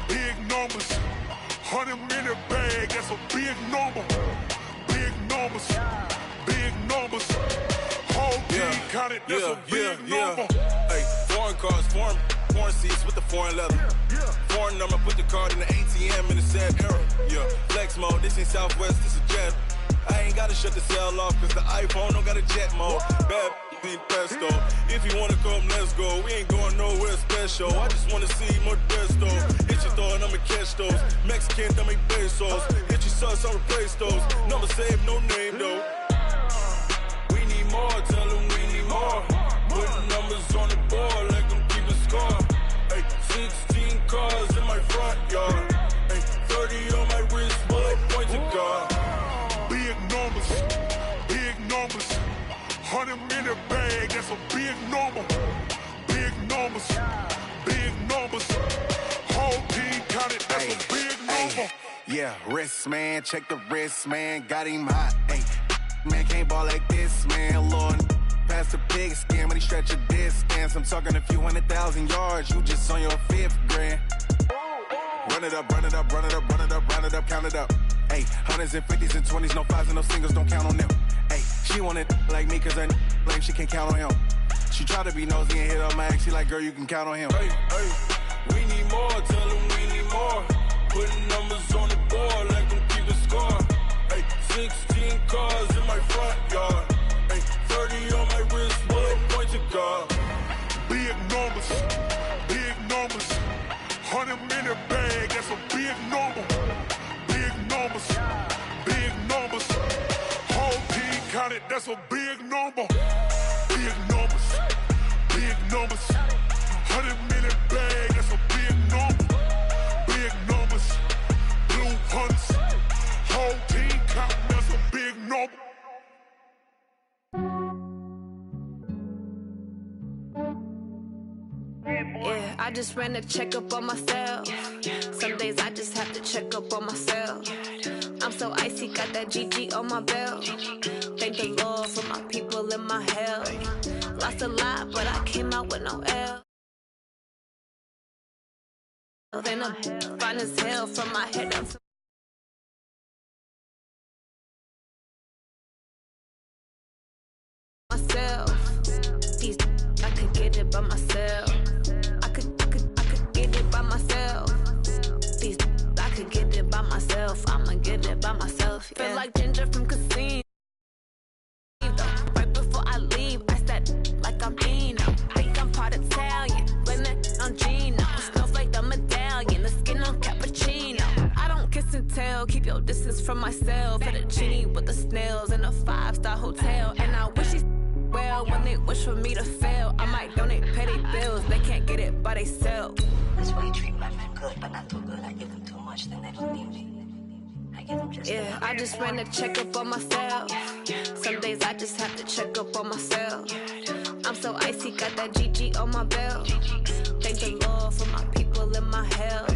Big numbers, 100-minute bag, that's a big number. Big numbers, big numbers. Whole team counted, that's a big number. Hey, foreign cars, foreign seats with the foreign leather. Foreign number, put the card in the ATM in the sad era. Yeah, flex mode, this ain't Southwest, this is jet. I ain't gotta shut the cell off, cause the iPhone don't got a jet mode. Bad need pesto. If you wanna come, let's go. We ain't going nowhere special. I just wanna see more desto. Hit your thought, I'ma catch those. Mexican, I make pesos. Hit your sauce, I'll replace those. Number saved, no name though. We need more, tell them we need more. Putting numbers on the board, let them keep a score. Hey, 16 cars in my front yard. Hey, 30 on my wrist, bullet point to God. Big numbers, big numbers. 100-minute bag, that's a big number. Big numbers, big numbers. Whole team counted, that's a big number. Yeah, wrist man, check the wrist man, got him hot. Ay, man can't ball like this, man. Lord, past the pig skin when he stretch a distance. I'm talking a few 100,000 yards, you just on your 5th grand. Run it up, run it up, run it up, run it up, run it up, count it up. Ay, 100s and 50s and 20s, no 5s and no singles, don't count on them. Ay, she want it like me cause her blame, she can't count on him. She try to be nosy and hit up my ex, she like, girl, you can count on him. Hey, we need more, tell them we need more. Putting numbers on the board, let them keep the score. Hey, 16 cars in my front yard. Hey, 30 on my wrist, bullet point to God. Big numbers, big numbers. 100-minute bag, that's a big number. Big numbers, big numbers. Whole team counted, that's a big number. Big numbers, big numbers. 100-minute bag, that's a big number. Big numbers, blue hunts. Whole team counting, that's a big number. Yeah, I just ran a checkup on myself. Some days I just have to check up on myself. I'm so icy, got that GG on my belt. Thank the Lord for my people in my health. Lost a lot, but I came out with no L. Then I'm fine as hell from my head up to myself. These I could get it by myself. I could get it by myself. These I could get it by myself. I'ma get it by myself. Yeah. Feel like Ginger from Casino. Right before I leave, I said like I'm Dino. Think I'm part Italian. yo, this is from myself. For the genie with the snails in a 5-star hotel. And I wish these well when they wish for me to fail. I might donate, pay their bills. They can't get it by themselves. That's why you treat my men good, but not too good. I give them too much, then they don't need me. I give them just yeah, I just ran a checkup on myself. Some days I just have to check up on myself. I'm so icy, got that GG on my belt. Thank the Lord for my people in my health.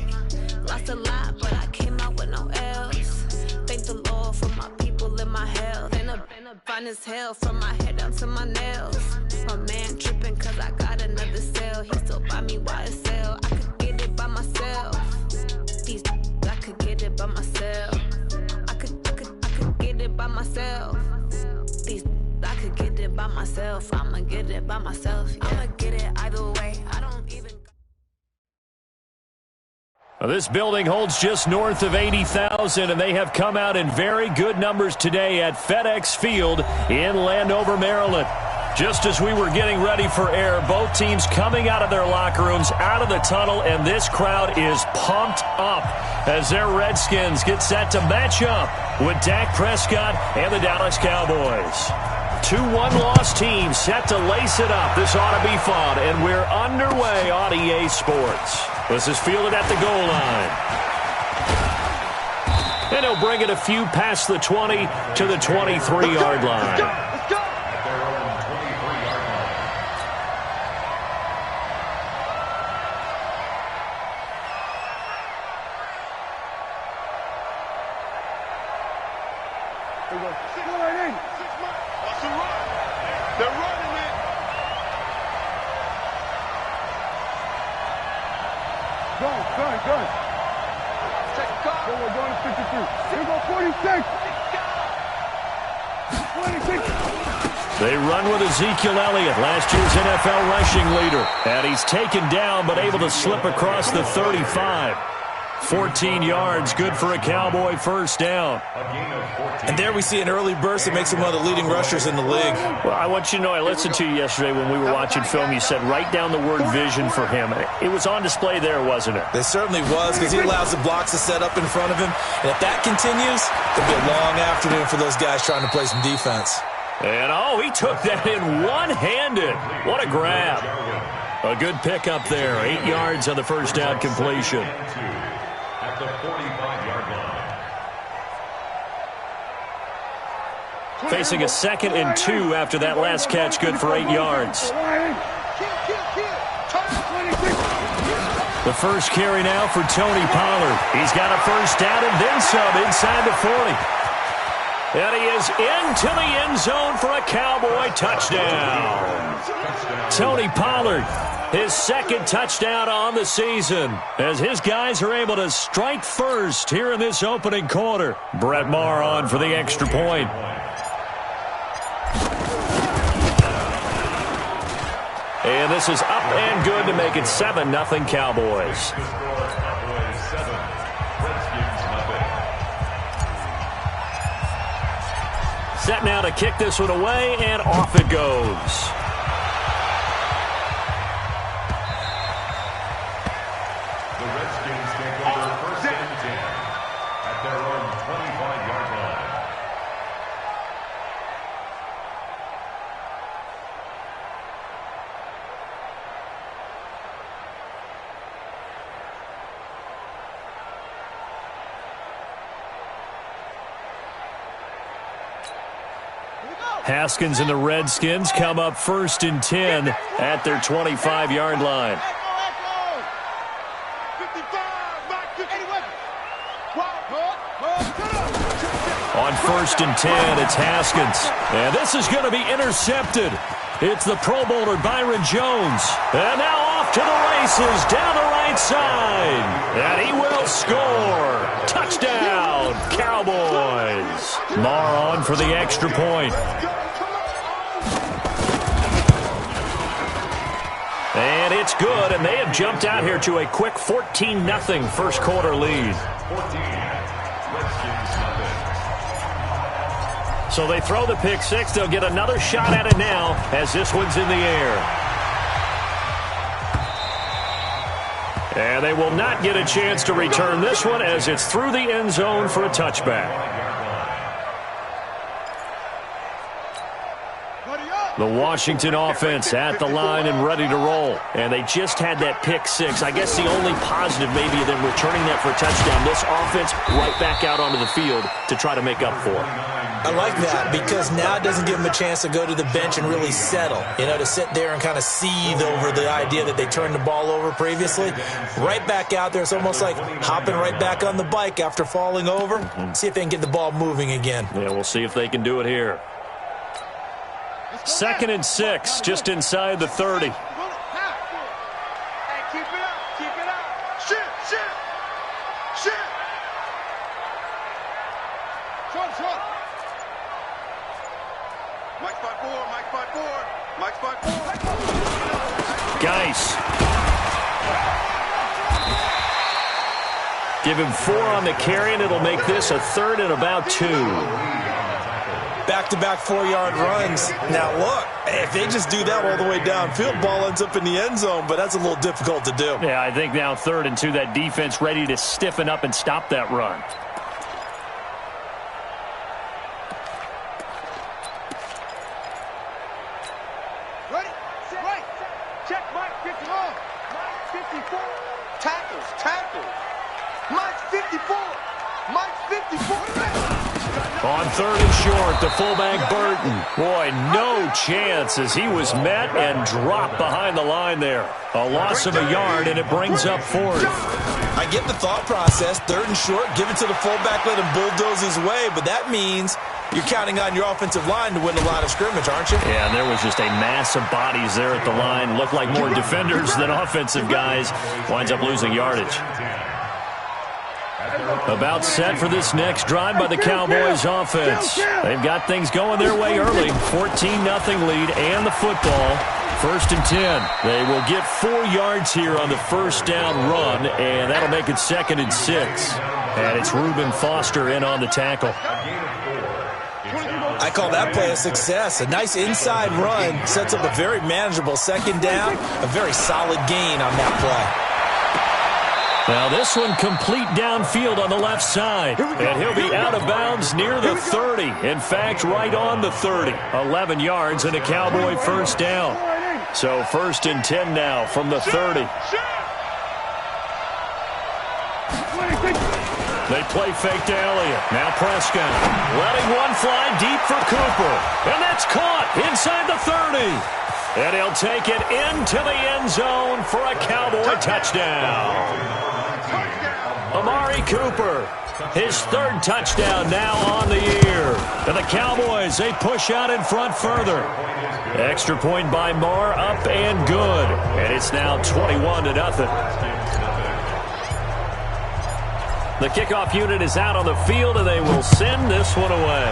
Lost a lot, but I came out with no L's. Thank the Lord for my people in my health. And a fine as hell from my head down to my nails. My man tripping cause I got another cell. He still buy me YSL. I could get it by myself. These I could get it by myself. I could get it by myself. These I could get it by myself. I'ma get it by myself. Yeah. I'ma get it either way. I don't even. This building holds just north of 80,000, and they have come out in very good numbers today at FedEx Field in Landover, Maryland. Just as we were getting ready for air, both teams coming out of their locker rooms, out of the tunnel, and this crowd is pumped up as their Redskins get set to match up with Dak Prescott and the Dallas Cowboys. 2-1 loss teams set to lace it up. This ought to be fun, and we're underway on EA Sports. This is fielded at the goal line. And he'll bring it a few past the 20 to the 23-yard line. Let's go! They're running it. Gun. Check the car. We're going to 53. Here we go, 46. They run with Ezekiel Elliott, last year's NFL rushing leader. And he's taken down but able to slip across the 35. 14 yards, good for a Cowboy first down. And there we see an early burst that makes him one of the leading rushers in the league. Well, I want you to know, I listened to you yesterday when we were watching film. You said write down the word vision for him. It was on display there, wasn't it? It certainly was, because he allows the blocks to set up in front of him. And if that continues, it'll be a long afternoon for those guys trying to play some defense. And, he took that in one-handed. What a grab. A good pickup there. 8 yards on the first down completion. At the 45-yard line. Facing a 2nd and 2 after that last catch, good for 8 yards. The first carry now for Tony Pollard. He's got a first down and then some inside the 40. And he is into the end zone for a Cowboy touchdown. Tony Pollard, his 2nd touchdown on the season, as his guys are able to strike first here in this opening quarter. Brett Maher on for the extra point. And this is up and good to make it 7-0 Cowboys. Set now to kick this one away, and off it goes. The Redskins take over first and 10 at their own 25-yard line. Haskins and the Redskins come up first and 10 at their 25-yard line. On first and 10, it's Haskins. And this is going to be intercepted. It's the Pro Bowler Byron Jones. And now off to the races down the right side. And he will score. Touchdown, Cowboys. Maher on for the extra point. And it's good, and they have jumped out here to a quick 14-0 first quarter lead. 14, Redskins nothing. So they throw the pick six. They'll get another shot at it now as this one's in the air. And they will not get a chance to return this one as it's through the end zone for a touchback. The Washington offense at the line and ready to roll. And they just had that pick six. I guess the only positive maybe of them returning that for a touchdown. This offense right back out onto the field to try to make up for it. I like that because now it doesn't give them a chance to go to the bench and really settle. You know, to sit there and kind of seethe over the idea that they turned the ball over previously. Right back out there. It's almost like hopping right back on the bike after falling over. See if they can get the ball moving again. Yeah, we'll see if they can do it here. 2nd and 6, just inside the 30. Hey, keep it up, keep it up. Shit. Short. Mike 5-4. Geis. Give him 4 on the carry, and it'll make this a 3rd and about 2. Back-to-back 4-yard runs. Now, look, if they just do that all the way downfield, ball ends up in the end zone, but that's a little difficult to do. Yeah, I think now 3rd and 2, that defense ready to stiffen up and stop that run. Ready? Right. Check Mike 54. Mike 54. Tackles. Mike 54. Mike 54. On 3rd and short, the fullback Burton. Boy, no chance as he was met and dropped behind the line there. A loss of a yard, and it brings up 4th. I get the thought process. 3rd and short, give it to the fullback, let him bulldoze his way, but that means you're counting on your offensive line to win a lot of scrimmage, aren't you? Yeah, and there was just a mass of bodies there at the line. Looked like more defenders than offensive guys. Winds up losing yardage. About set for this next drive by the Cowboys offense. They've got things going their way early. 14-0 lead and the football. 1st and 10. They will get 4 yards here on the first down run, and that'll make it 2nd and 6. And it's Reuben Foster in on the tackle. I call that play a success. A nice inside run sets up a very manageable 2nd down. A very solid gain on that play. Now this one complete downfield on the left side. And he'll be out of bounds near the 30. In fact, right on the 30. 11 yards and a Cowboy first down. So 1st and 10 now from the 30. They play fake to Elliott. Now Prescott letting one fly deep for Cooper. And that's caught inside the 30. And he'll take it into the end zone for a Cowboy touchdown. Amari Cooper, his 3rd touchdown now on the year. And the Cowboys, they push out in front further. Extra point by Marr, up and good. And it's now 21-0. The kickoff unit is out on the field, and they will send this one away.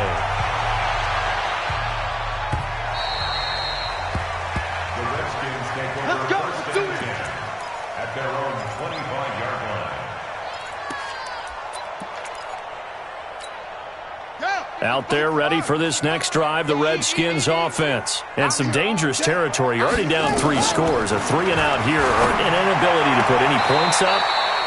The Redskins take over first and 10 at their own 25-yard line. Out there ready for this next drive, the Redskins offense. And some dangerous territory. You're already down 3 scores. A 3-and-out here, or an inability to put any points up.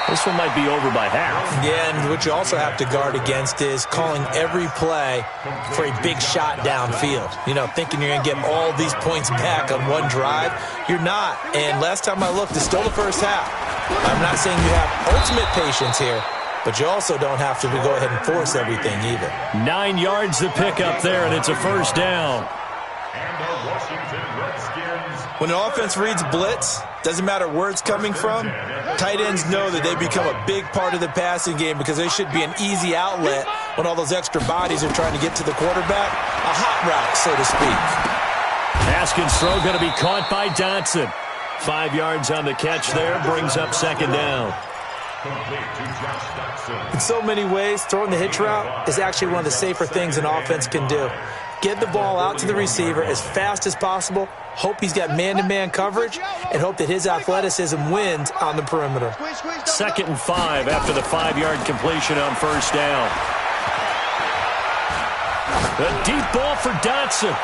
This one might be over by half. Yeah, and what you also have to guard against is calling every play for a big shot downfield. You know, thinking you're going to get all these points back on one drive. You're not. And last time I looked, it's still the first half. I'm not saying you have ultimate patience here, but you also don't have to go ahead and force everything either. 9 yards to pick up there, and it's a first down. And the Washington Redskins. When an offense reads blitz, doesn't matter where it's coming from, tight ends know that they become a big part of the passing game because they should be an easy outlet when all those extra bodies are trying to get to the quarterback. A hot route, so to speak. Haskins' throw going to be caught by Dotson. 5 yards on the catch there, brings up 2nd down. In so many ways, throwing the hitch route is actually one of the safer things an offense can do. Get the ball out to the receiver as fast as possible, hope he's got man-to-man coverage, and hope that his athleticism wins on the perimeter. 2nd and 5 after the 5-yard completion on first down. A deep ball for Dotson.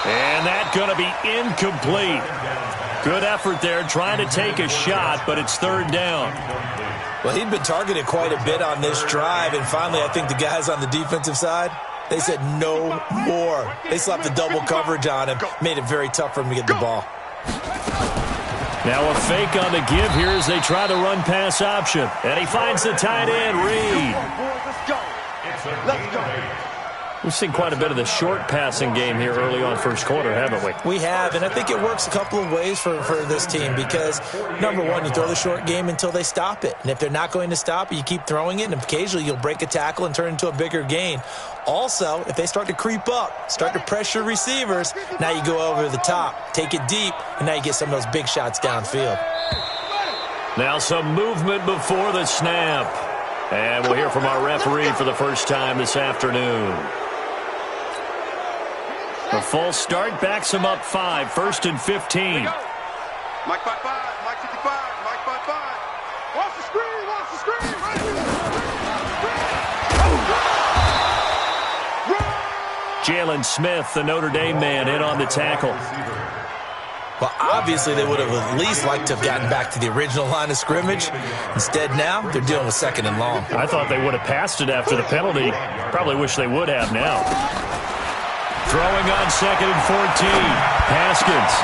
And that's going to be incomplete. Good effort there, trying to take a shot, but it's third down. Well, he'd been targeted quite a bit on this drive, and finally I think the guys on the defensive side, they said no more. They slapped the double coverage on him, made it very tough for him to get the ball. Now a fake on the give here as they try the run-pass option. And he finds the tight end, Reed. Let's go. We've seen quite a bit of the short passing game here early on first quarter, haven't we? We have, and I think it works a couple of ways for this team because, number one, you throw the short game until they stop it. And if they're not going to stop it, you keep throwing it, and occasionally you'll break a tackle and turn it into a bigger gain. Also, if they start to creep up, start to pressure receivers, now you go over the top, take it deep, and now you get some of those big shots downfield. Now some movement before the snap. And we'll hear from our referee for the first time this afternoon. The false start backs him up 5, 1st and 15. Mike 5-5, Mike 55, Mike 5-5. Watch the screen, watch the screen. Jalen Smith, the Notre Dame man, in on the tackle. Well, obviously they would have at least liked to have gotten back to the original line of scrimmage. Instead now, they're dealing with 2nd and long. I thought they would have passed it after the penalty. Probably wish they would have now. Throwing on 2nd and 14. Haskins.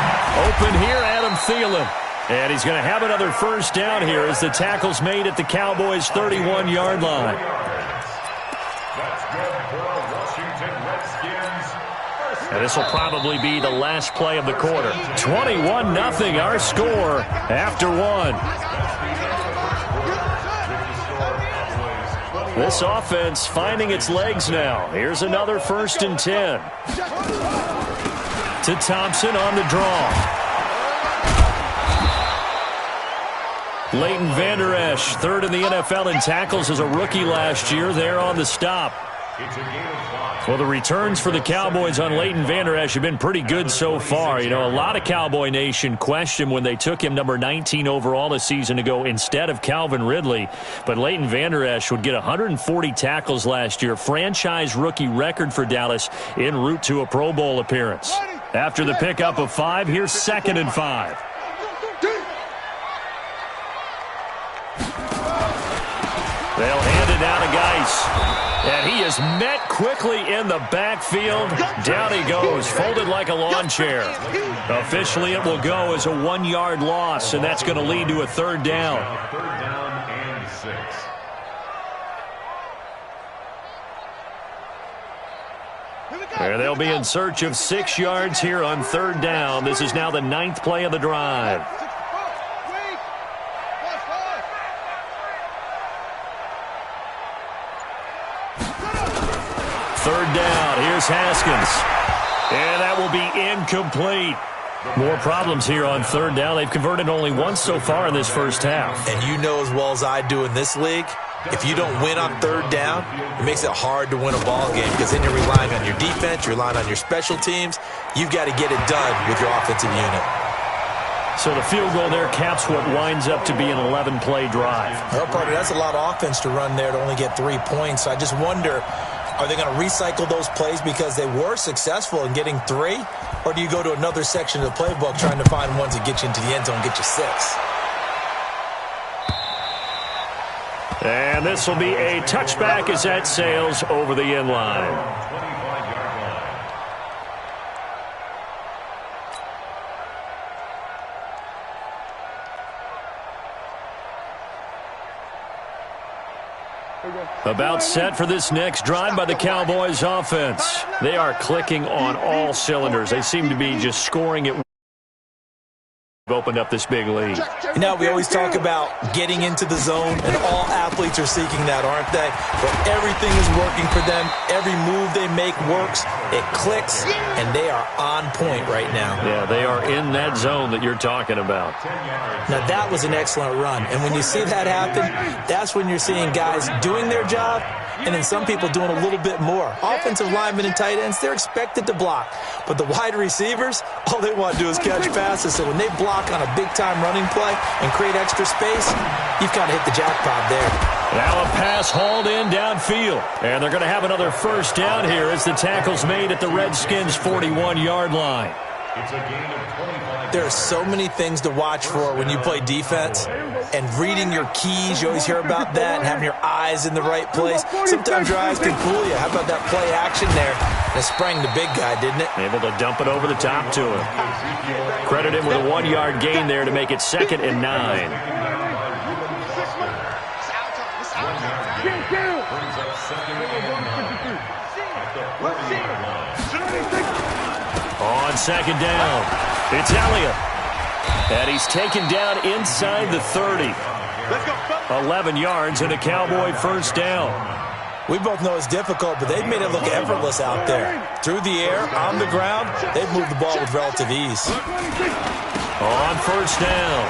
Open here, Adam Thielen. And he's going to have another first down here as the tackle's made at the Cowboys' 31-yard line. That's good for Washington Redskins. And this will probably be the last play of the quarter. 21-0 our score after one. This offense finding its legs now. Here's another 1st and 10. To Thompson on the draw. Leighton Vander Esch, 3rd in the NFL in tackles as a rookie last year. There on the stop. Well, the returns for the Cowboys on Leighton Vander Esch have been pretty good so far. You know, a lot of Cowboy Nation questioned when they took him number 19 overall a season ago instead of Calvin Ridley. But Leighton Vander Esch would get 140 tackles last year, franchise rookie record for Dallas en route to a Pro Bowl appearance. After the pickup of 5, here's 2nd and 5. They'll hand it down to Geis. And he is met quickly in the backfield. Down he goes, folded like a lawn chair. Officially, it will go as a 1-yard loss, and that's going to lead to a 3rd down. 3rd down and 6. And they'll be in search of 6 yards here on 3rd down. This is now the 9th play of the drive. 3rd down. Here's Haskins. And that will be incomplete. More problems here on 3rd down. They've converted only once so far in this first half. And you know as well as I do in this league, if you don't win on 3rd down, it makes it hard to win a ball game because then you're relying on your defense, you're relying on your special teams. You've got to get it done with your offensive unit. So the field goal there caps what winds up to be an 11-play drive. Well, partner, that's a lot of offense to run there to only get 3 points. So I just wonder, are they going to recycle those plays because they were successful in getting 3? Or do you go to another section of the playbook trying to find ones that get you into the end zone and get you 6? And this will be a touchback as that sails over the end line. 25-yard line. About set for this next drive by the Cowboys offense. They are clicking on all cylinders. They seem to be just scoring it. Opened up this big lead. You know, we always talk about getting into the zone, and all athletes are seeking that, aren't they? But everything is working for them. Every move they make works. It clicks, and they are on point right now. Yeah, they are in that zone that you're talking about. Now, that was an excellent run. And when you see that happen, that's when you're seeing guys doing their job, and then some people doing a little bit more. Offensive linemen and tight ends, they're expected to block. But the wide receivers, all they want to do is catch passes. So when they block on a big-time running play and create extra space, you've got to hit the jackpot there. Now a pass hauled in downfield. And they're going to have another first down here as the tackle's made at the Redskins' 41-yard line. It's a gain of 25. There are so many things to watch for when you play defense, and reading your keys, you always hear about that, and having your eyes in the right place. Sometimes your eyes can fool you. How about that play action there? That sprang the big guy, didn't it? Able to dump it over the top to him. Credit him with a 1-yard gain there to make it 2nd and 9. On 2nd down, it's Elliott. And he's taken down inside the 30. 11 yards and a Cowboy first down. We both know it's difficult, but they've made it look effortless out there. Through the air, on the ground, they've moved the ball with relative ease. On 1st down,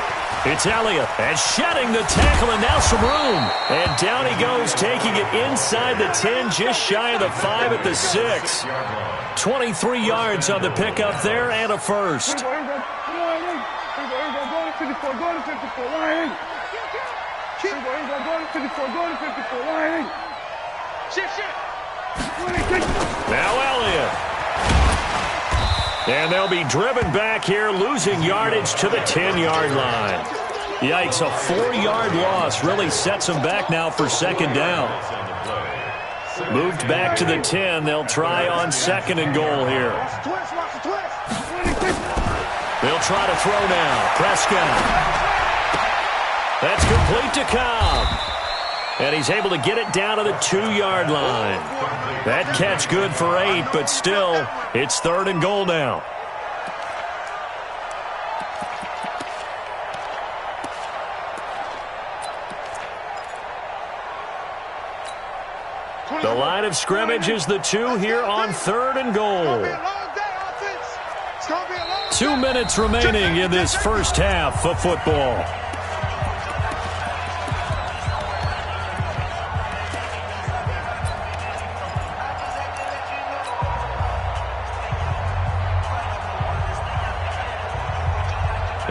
it's Elliott, and shedding the tackle, and now some room. And down he goes, taking it inside the 10, just shy of the 5 at the 6. 23 yards on the pickup there, and a first. Now Elliott. And they'll be driven back here, losing yardage to the 10-yard line. Yikes, a 4-yard loss really sets them back now for 2nd down. Moved back to the 10. They'll try on 2nd and goal here. They'll try to throw now. Prescott. That's complete to Cobb. And he's able to get it down to the 2-yard line. That catch good for 8, but still, it's 3rd and goal now. The line of scrimmage is the 2 here on 3rd and goal. 2 minutes remaining in this first half of football.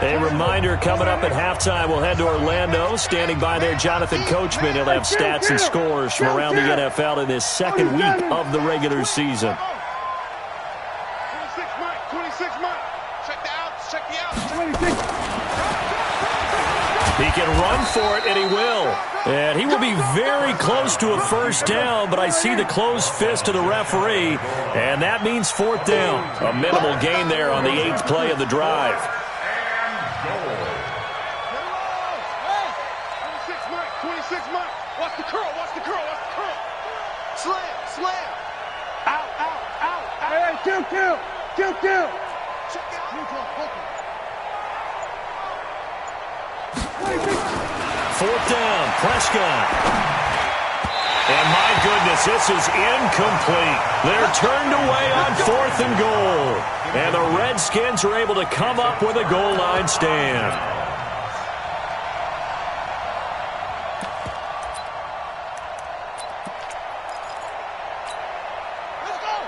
A reminder, coming up at halftime, we'll head to Orlando. Standing by there, Jonathan Coachman. He'll have stats and scores from around the NFL in this 2nd week of the regular season. 26 Mike. Check the outs. He can run for it, and he will. And he will be very close to a first down, but I see the closed fist of the referee, and that means 4th down. A minimal gain there on the 8th play of the drive. 26 Mike. Watch the curl. Slam. Out. Hey, kill. Check out. 4th down, Prescott. And my goodness, this is incomplete. They're turned away on 4th and goal. And the Redskins are able to come up with a goal line stand.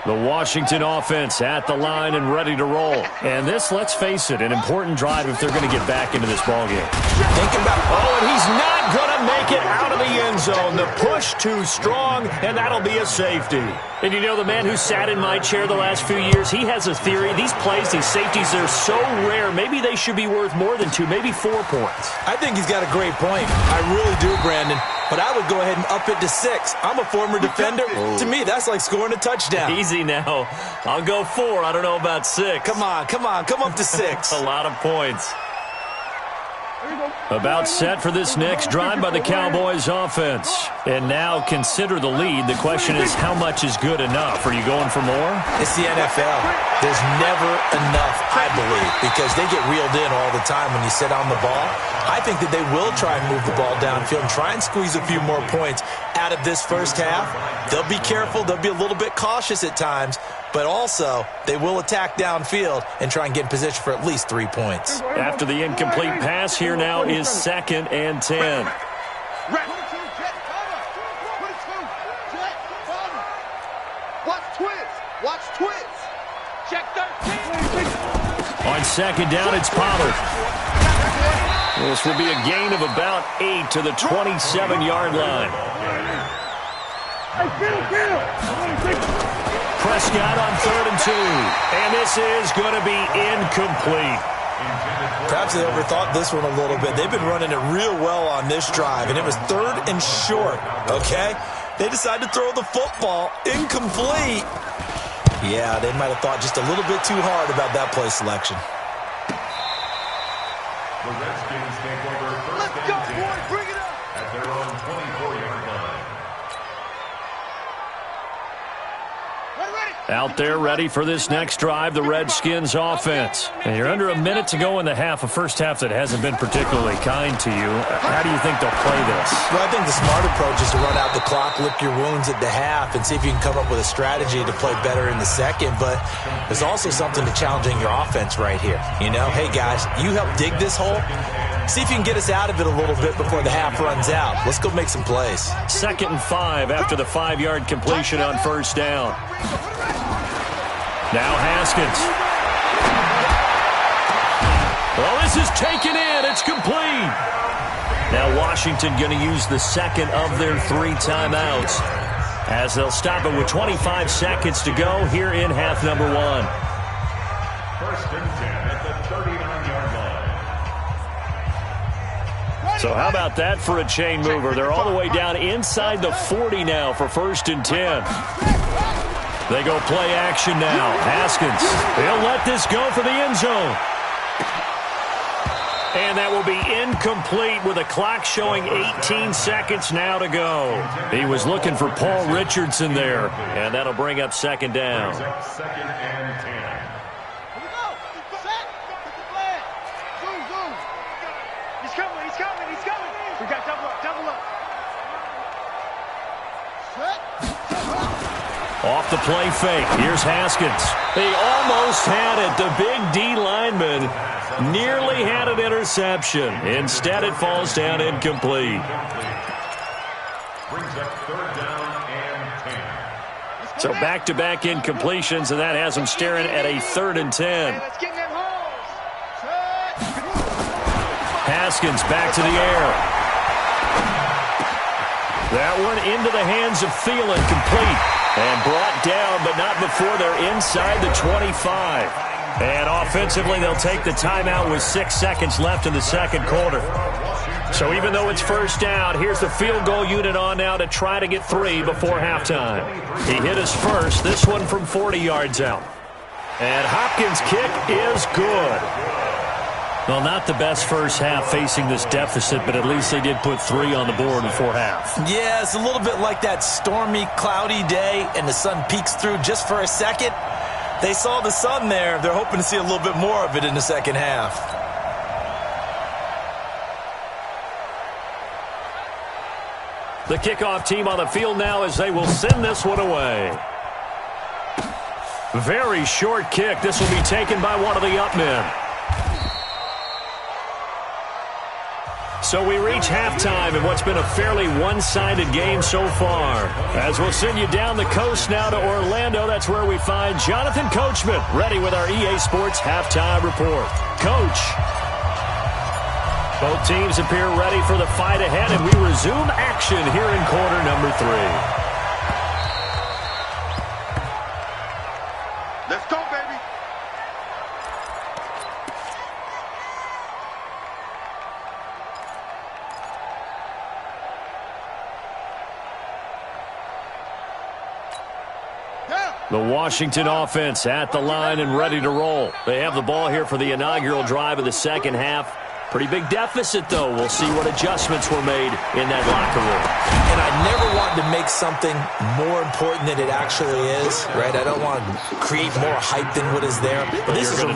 The Washington offense at the line and ready to roll. And this, let's face it, an important drive if they're going to get back into this ballgame. And he's not going to make it out of the end zone. The push too strong, and that'll be a safety. And you know, the man who sat in my chair the last few years, he has a theory. These plays, these safeties, they're so rare. Maybe they should be worth more than 2, maybe 4 points. I think he's got a great point. I really do, Brandon. But I would go ahead and up it to 6. I'm a former defender. Oh. To me, that's like scoring a touchdown. Easy now. I'll go 4. I don't know about 6. Come on. Come up to 6. A lot of points. About set for this next drive by the Cowboys offense. And now consider the lead. The question is, how much is good enough? Are you going for more? It's the NFL. There's never enough, I believe, because they get reeled in all the time when you sit on the ball. I think that they will try and move the ball downfield and try and squeeze a few more points out of this first half. They'll be careful. They'll be a little bit cautious at times. But also, they will attack downfield and try and get in position for at least 3 points. After the incomplete pass, here now is 2nd and 10. Watch twins. Check 13. On 2nd down, it's Pollard. This will be a gain of about 8 to the 27-yard line. Prescott on 3rd and 2. And this is going to be incomplete. Perhaps they overthought this one a little bit. They've been running it real well on this drive, and it was 3rd and short, okay? They decided to throw the football incomplete. Yeah, they might have thought just a little bit too hard about that play selection. The Redskins take over 1st and 10 Bring it up! at their own 24-yard line. Out there ready for this next drive, the Redskins offense. And you're under a minute to go in the half, a first half that hasn't been particularly kind to you. How do you think they'll play this? Well, I think the smart approach is to run out the clock, lick your wounds at the half, and see if you can come up with a strategy to play better in the second. But there's also something to challenging your offense right here. You know, hey, guys, you help dig this hole. See if you can get us out of it a little bit before the half runs out. Let's go make some plays. 2nd and 5 after the 5-yard completion on 1st down. Now Haskins. Well, this is taken in. It's complete. Now Washington going to use the second of their 3 timeouts as they'll stop it with 25 seconds to go here in half number 1. 1st and 10 at the 39-yard line. So how about that for a chain mover? They're all the way down inside the 40 now for 1st and 10. They go play action now. Haskins, he'll let this go for the end zone. And that will be incomplete with a clock showing 18 seconds now to go. He was looking for Paul Richardson there, and that'll bring up 2nd down. 2nd and 10. Here we go. Set. Get the flag. Zoom. He's coming. We got double up. Set. Off the play fake. Here's Haskins. He almost had it. The big D lineman nearly had an interception. Instead, it falls down incomplete. Brings up 3rd down and 10. So back-to-back incompletions, and that has him staring at a 3rd and 10. Let's get in them holes. Haskins back to the air. That one into the hands of Thielen, complete. And brought down, but not before they're inside the 25. And offensively, they'll take the timeout with 6 seconds left in the 2nd quarter. So even though it's 1st down, here's the field goal unit on now to try to get 3 before halftime. He hit his first, this one from 40 yards out. And Hopkins' kick is good. Well, not the best first half facing this deficit, but at least they did put 3 on the board before half. Yeah, it's a little bit like that stormy, cloudy day, and the sun peeks through just for a second. They saw the sun there. They're hoping to see a little bit more of it in the 2nd half. The kickoff team on the field now as they will send this one away. Very short kick. This will be taken by one of the up men. So we reach halftime in what's been a fairly one-sided game so far. As we'll send you down the coast now to Orlando, that's where we find Jonathan Coachman, ready with our EA Sports Halftime Report. Coach. Both teams appear ready for the fight ahead, and we resume action here in quarter number 3. Let's go, baby. The Washington offense at the line and ready to roll. They have the ball here for the inaugural drive of the 2nd half. Pretty big deficit, though. We'll see what adjustments were made in that locker room. And I never want to make something more important than it actually is, right? I don't want to create more hype than what is there. But this is I'm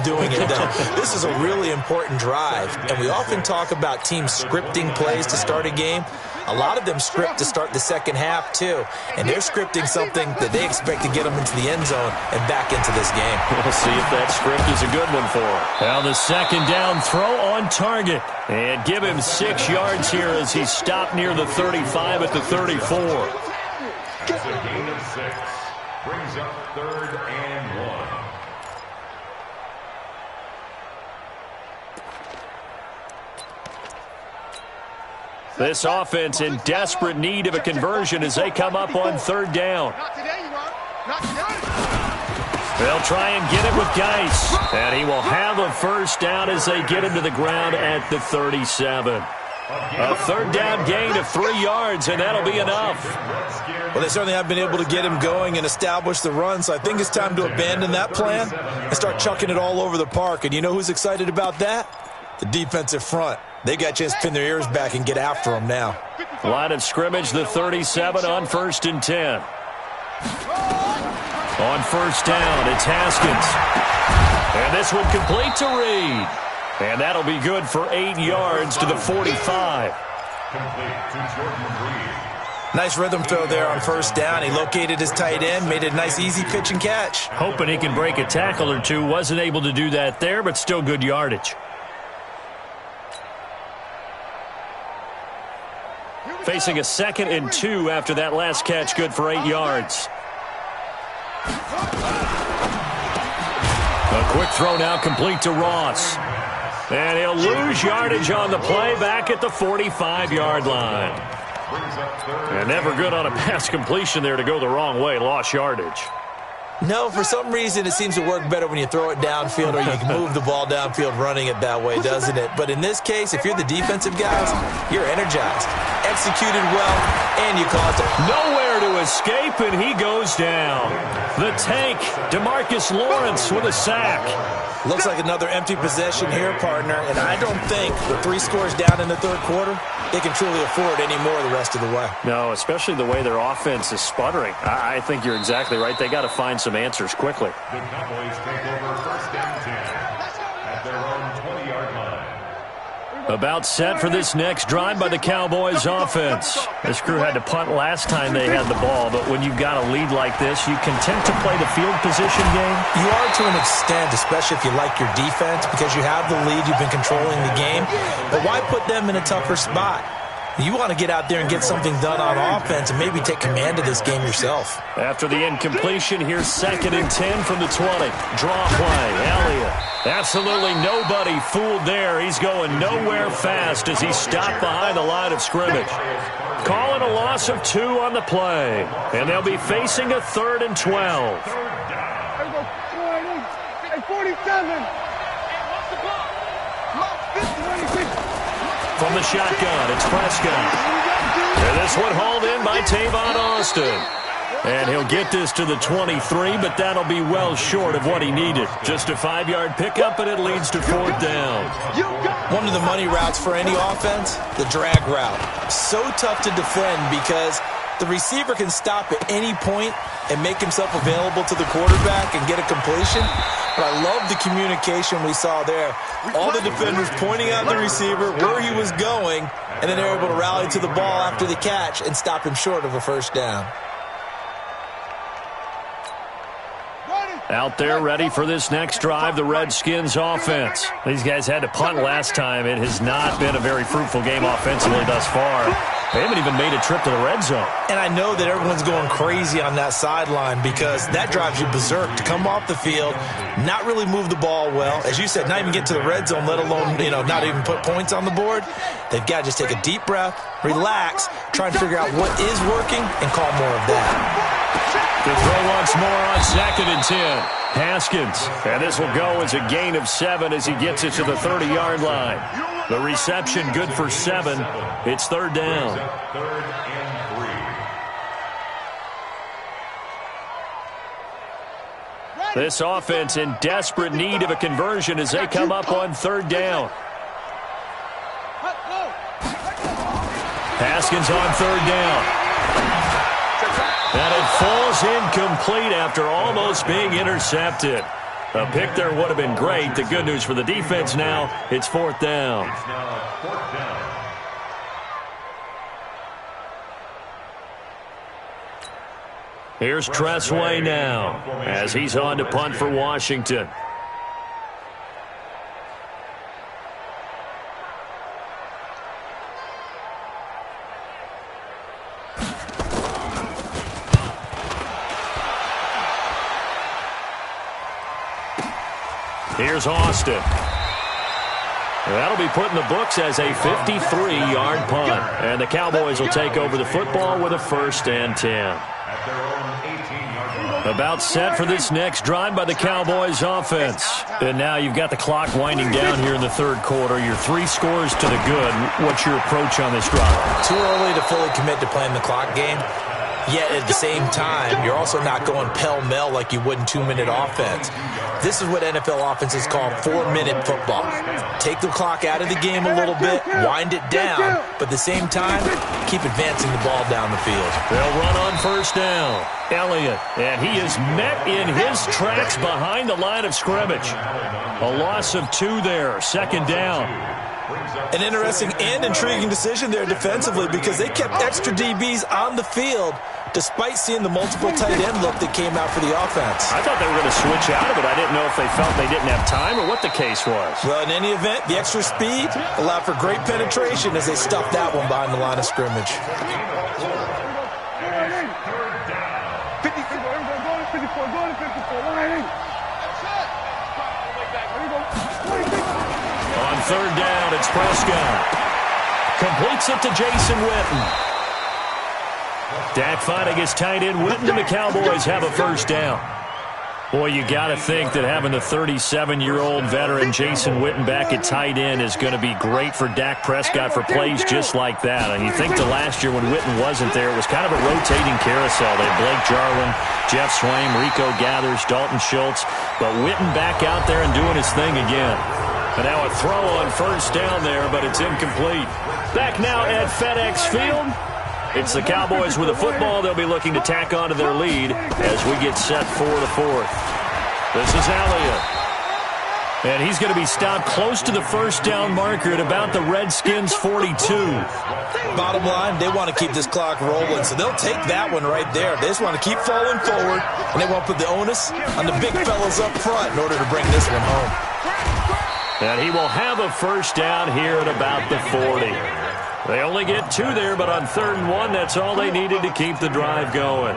doing it, though. This is a really important drive. And we often talk about teams scripting plays to start a game. A lot of them script to start the 2nd half, too. And they're scripting something that they expect to get them into the end zone and back into this game. We'll see if that script is a good one for them. Now the 2nd down throw on target. And give him 6 yards here as he stopped near the 35 at the 34. That's a gain of 6. Brings up 3rd and 1. This offense in desperate need of a conversion as they come up on third down. They'll try and get it with Geis. And he will have a first down as they get him to the ground at the 37. A third down gain of 3 yards, and that'll be enough. Well, they certainly have been able to get him going and establish the run, so I think it's time to abandon that plan and start chucking it all over the park. And you know who's excited about that? The defensive front. They got a chance to pin their ears back and get after him now. Line of scrimmage, the 37 on 1st and 10. On first down, it's Haskins. And this one complete to Reed. And that'll be good for 8 yards to the 45. Nice rhythm throw there on first down. He located his tight end, made it a nice easy pitch and catch. Hoping he can break a tackle or two. Wasn't able to do that there, but still good yardage. Facing a 2nd and 2 after that last catch, good for 8 yards. A quick throw now complete to Ross. And he'll lose yardage on the play back at the 45-yard line. And never good on a pass completion there to go the wrong way. Lost yardage. No, for some reason it seems to work better when you throw it downfield or you can move the ball downfield running it that way, doesn't it? But in this case, if you're the defensive guys, you're energized, executed well, and you caused it. Nowhere to escape, and he goes down. The tank, DeMarcus Lawrence with a sack. Looks like another empty possession here, partner, and I don't think with 3 scores down in the third quarter, they can truly afford any more the rest of the way. No, especially the way their offense is sputtering. I think you're exactly right. They got to find some answers quickly. The Cowboys take over 1st and 10 at their own 20-yard line. About set for this next drive by the Cowboys offense. This crew had to punt last time they had the ball, but when you've got a lead like this, you content to play the field position game? You are to an extent, especially if you like your defense, because you have the lead, you've been controlling the game. But why put them in a tougher spot? You want to get out there and get something done on offense and maybe take command of this game yourself. After the incompletion, here's 2nd and 10 from the 20. Draw play, Elliott. Absolutely nobody fooled there. He's going nowhere fast as he stopped behind the line of scrimmage. Calling a loss of 2 on the play. And they'll be facing a 3rd and 12. Hey, 47. From the shotgun, it's Prescott. And this one hauled in by Tavon Austin. And he'll get this to the 23, but that'll be well short of what he needed. Just a 5-yard pickup, and it leads to 4th down. One of the money routes for any offense, the drag route. So tough to defend because the receiver can stop at any point and make himself available to the quarterback and get a completion. But I love the communication we saw there. All the defenders pointing out the receiver, where he was going, and then they're able to rally to the ball after the catch and stop him short of a first down. Out there ready for this next drive, the Redskins offense. These guys had to punt last time. It has not been a very fruitful game offensively thus far. They haven't even made a trip to the red zone. And I know that everyone's going crazy on that sideline because that drives you berserk to come off the field, not really move the ball well. As you said, not even get to the red zone, let alone, not even put points on the board. They've got to just take a deep breath, relax, try and figure out what is working, and call more of that. To throw once more on 2nd and 10. Haskins. And this will go as a gain of 7 as he gets it to the 30-yard line. The reception good for 7. It's 3rd down. 3rd and 3. This offense in desperate need of a conversion as they come up on 3rd down. Haskins on 3rd down. And it falls incomplete after almost being intercepted. A pick there would have been great. The good news for the defense now, it's 4th down. It's now 4th down. Here's Tressway now as he's on to punt for Washington. Here's Austin. That'll be put in the books as a 53-yard punt. And the Cowboys will take over the football with a 1st and 10. About set for this next drive by the Cowboys offense. And now you've got the clock winding down here in the 3rd quarter. You're 3 scores to the good. What's your approach on this drive? Too early to fully commit to playing the clock game. Yet at the same time, you're also not going pell-mell like you would in 2-minute offense. This is what NFL offenses call 4-minute football. Take the clock out of the game a little bit, wind it down, but at the same time, keep advancing the ball down the field. They'll run on 1st down. Elliott, and he is met in his tracks behind the line of scrimmage. A loss of 2 there, 2nd down. An interesting and intriguing decision there defensively because they kept extra DBs on the field despite seeing the multiple tight end look that came out for the offense. I thought they were going to switch out of it. I didn't know if they felt they didn't have time or what the case was. Well, in any event, the extra speed allowed for great penetration as they stuffed that one behind the line of scrimmage. 3rd down, it's Prescott. Completes it to Jason Witten. Dak finding his tight end Witten, and the Cowboys have a 1st down. Boy, you got to think that having the 37-year-old veteran Jason Witten back at tight end is going to be great for Dak Prescott for plays just like that. And you think the last year when Witten wasn't there, it was kind of a rotating carousel. They had Blake Jarwin, Jeff Swaim, Rico Gathers, Dalton Schultz. But Witten back out there and doing his thing again. And now a throw on 1st down there, but it's incomplete. Back now at FedEx Field. It's the Cowboys with the football. They'll be looking to tack on to their lead as we get set for the 4th. This is Elliott. And he's going to be stopped close to the 1st down marker at about the Redskins' 42. Bottom line, they want to keep this clock rolling, so they'll take that one right there. They just want to keep falling forward, and they want to put the onus on the big fellas up front in order to bring this one home. And he will have a 1st down here at about the 40. They only get 2 there, but on 3rd and 1, that's all they needed to keep the drive going.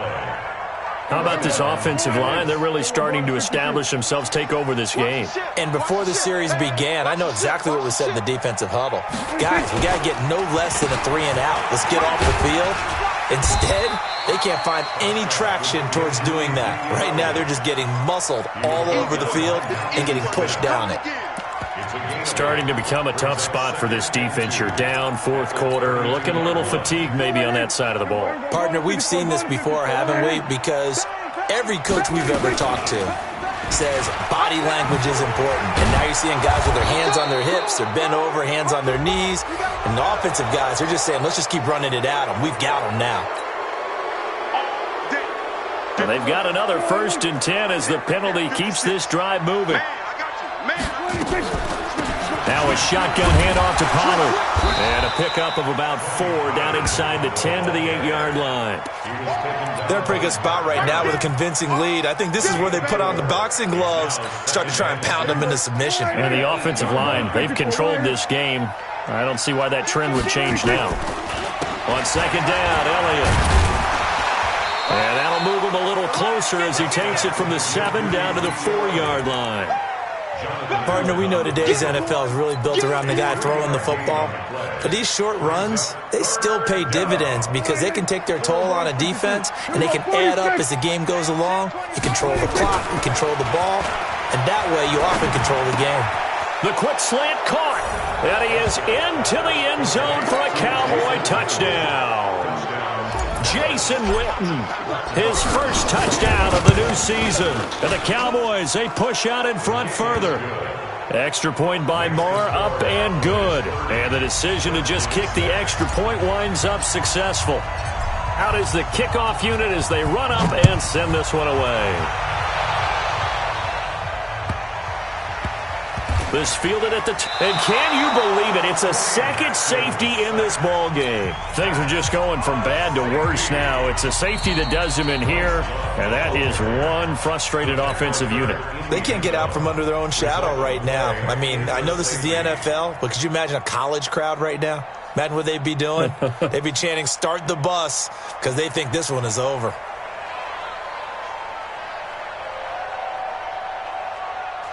How about this offensive line? They're really starting to establish themselves, take over this game. And before the series began, I know exactly what was said in the defensive huddle. Guys, we got to get no less than a 3 and out. Let's get off the field. Instead, they can't find any traction towards doing that. Right now, they're just getting muscled all over the field and getting pushed down it. Starting to become a tough spot for this defense. You're down 4th quarter, looking a little fatigued maybe on that side of the ball. Partner, we've seen this before, haven't we? Because every coach we've ever talked to says body language is important. And now you're seeing guys with their hands on their hips, they're bent over, hands on their knees. And the offensive guys, they're just saying, let's just keep running it at them. We've got them now. And they've got another 1st and 10 as the penalty keeps this drive moving. Now a shotgun handoff to Pollard. And a pickup of about 4 down inside the 10 to the 8-yard line. They're in a pretty good spot right now with a convincing lead. I think this is where they put on the boxing gloves, start to try and pound them into submission. And the offensive line, they've controlled this game. I don't see why that trend would change now. On 2nd down, Elliott. And that'll move him a little closer as he takes it from the 7 down to the 4-yard line. Partner, we know today's NFL is really built around the guy throwing the football. But these short runs, they still pay dividends because they can take their toll on a defense and they can add up as the game goes along. You control the clock, you control the ball, and that way you often control the game. The quick slant caught. And he is into the end zone for a Cowboy touchdown. Jason Witten, his 1st touchdown of the new season. And the Cowboys, they push out in front further. Extra point by Marr, up and good. And the decision to just kick the extra point winds up successful. Out is the kickoff unit as they run up and send this one away. This fielded at the and can you believe it? It's a 2nd safety in this ball game. Things are just going from bad to worse now. It's a safety that does him in here, and that is one frustrated offensive unit. They can't get out from under their own shadow right now. I mean, I know this is the NFL, but could you imagine a college crowd right now? Imagine what they'd be doing. They'd be chanting, "Start the bus," because they think this one is over.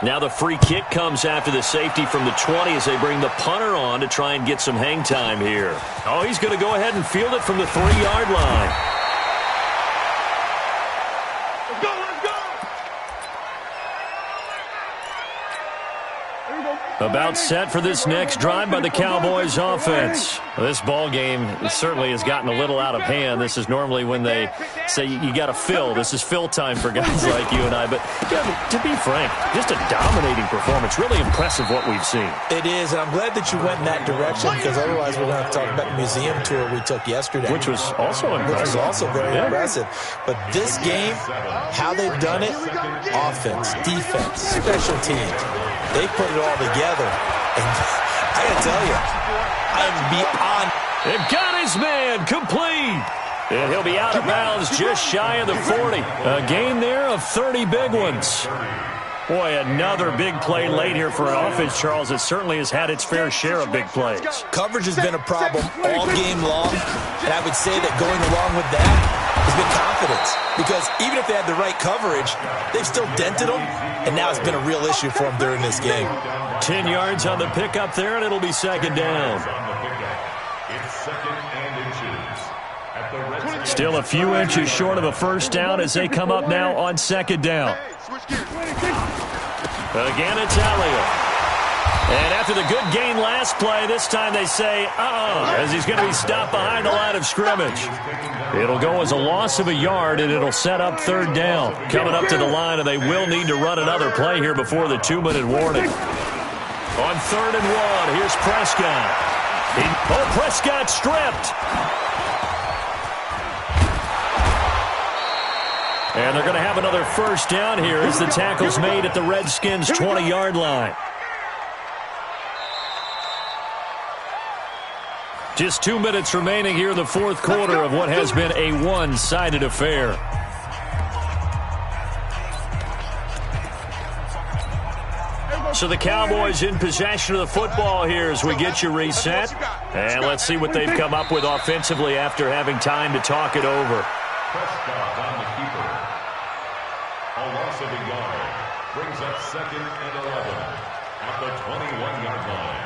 Now the free kick comes after the safety from the 20 as they bring the punter on to try and get some hang time here. Oh, he's going to go ahead and field it from the 3-yard line. Let's go, let's go! Here we go. About set for this next drive by the Cowboys offense. This ball game certainly has gotten a little out of hand. This is normally when they say you got to fill. This is fill time for guys like you and I. But yeah, to be frank, just a dominating performance. Really impressive what we've seen. It is, and I'm glad that you went in that direction because otherwise we're going to have to talk about the museum tour we took yesterday. Which was also impressive. Which was also very impressive. But this game, how they've done it, offense, defense, special teams, they put it all together. And I got to tell you, I'm beyond. They've got his man complete. And he'll be out of bounds just shy of the 40. A gain there of 30 big ones. Boy, another big play late here for an offense, Charles. It certainly has had its fair share of big plays. Coverage has been a problem all game long, and I would say that going along with that has been confidence. Because even if they had the right coverage, they've still dented them, and now it's been a real issue for them during this game. 10 yards on the pickup there, and it'll be second down. Still a few inches short of a first down as they come up now on second down. Again, it's Elliott. And after the good gain last play, this time they say, as he's going to be stopped behind the line of scrimmage. It'll go as a loss of a yard, and it'll set up third down. Coming up to the line, and they will need to run another play here before the 2-minute warning. On 3rd and 1, here's Prescott. Prescott stripped. And they're going to have another first down here as the tackle's made at the Redskins' 20-yard line. Just 2 minutes remaining here in the fourth quarter of what has been a one-sided affair. So the Cowboys in possession of the football here as we get you reset. And let's see what they've come up with offensively after having time to talk it over. Prescott on the keeper. A loss of a yard. Brings up 2nd and 11 at the 21-yard line.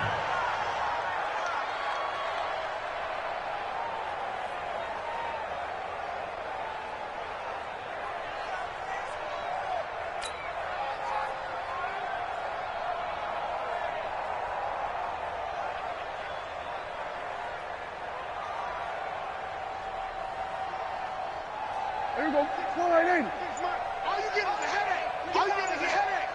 There you go. Pull right in. All you get is a headache. All you get is a headache.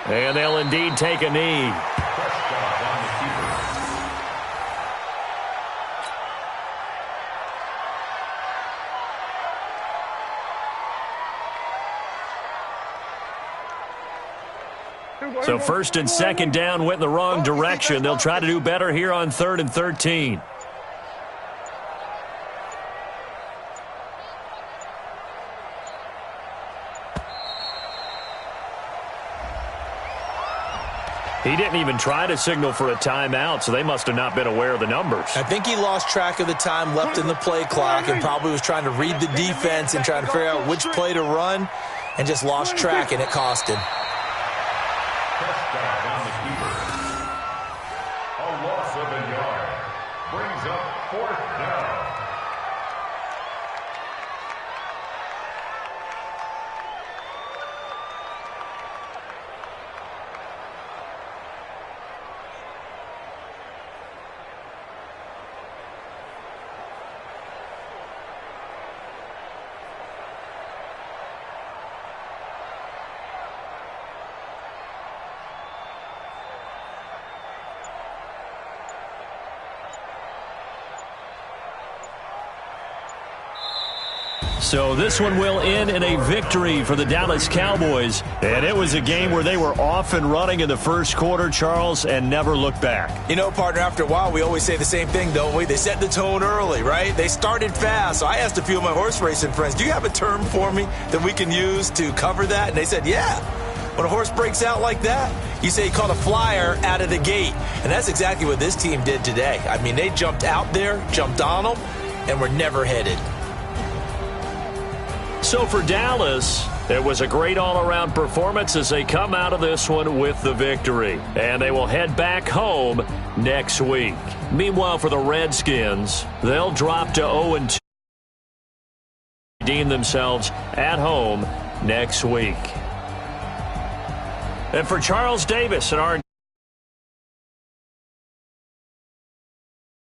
And they'll indeed take a knee. Prescott on the keeper. So 1st and 2nd down went in the wrong direction. They'll try to do better here on 3rd and 13. He didn't even try to signal for a timeout, so they must have not been aware of the numbers. I think he lost track of the time left in the play clock and probably was trying to read the defense and trying to figure out which play to run and just lost track, and it cost him. Prescott on the keeper. A loss of a yard. Brings up 4th down. So this one will end in a victory for the Dallas Cowboys. And it was a game where they were off and running in the first quarter, Charles, and never looked back. You know, partner, after a while, we always say the same thing, don't we? They set the tone early, right? They started fast. So I asked a few of my horse racing friends, do you have a term for me that we can use to cover that? And they said, yeah. When a horse breaks out like that, you say he caught a flyer out of the gate. And that's exactly what this team did today. I mean, they jumped out there, jumped on them, and were never headed. So for Dallas, it was a great all-around performance as they come out of this one with the victory. And they will head back home next week. Meanwhile, for the Redskins, they'll drop to 0-2. Redeem themselves at home next week. And for Charles Davis and our